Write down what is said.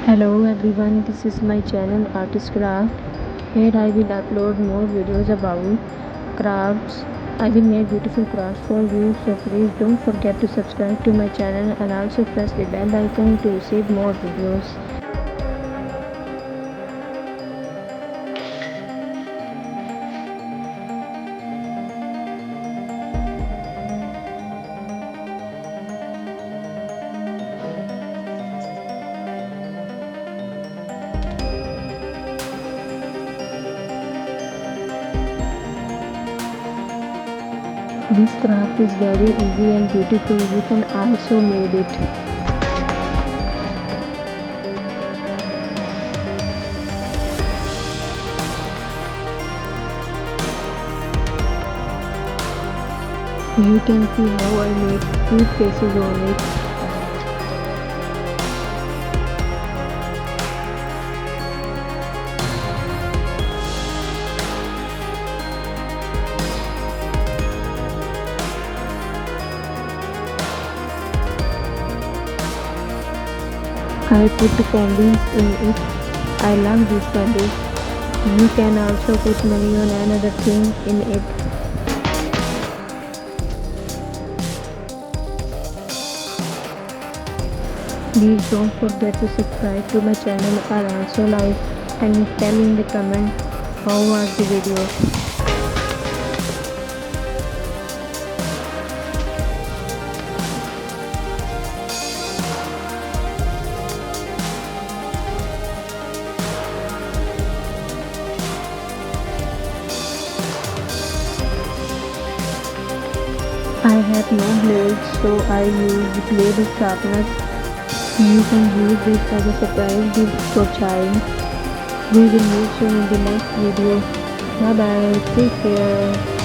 Hello everyone, this is my channel Artist Craft. Here I will upload more videos about crafts. I will make beautiful crafts for you, so please don't forget to subscribe to my channel and also press the bell icon to receive more videos. This craft is very easy and beautiful. You can also made it. You can see how I made cute faces on it. I put the candies in it. I love these candies. You can also put money on another thing in it. Please don't forget to subscribe to my channel or also like and tell in the comment how was the video. I have no blades, so I use blade sharpeners. You can use this as a surprise gift for child. We will meet soon in the next video. Bye bye. Take care.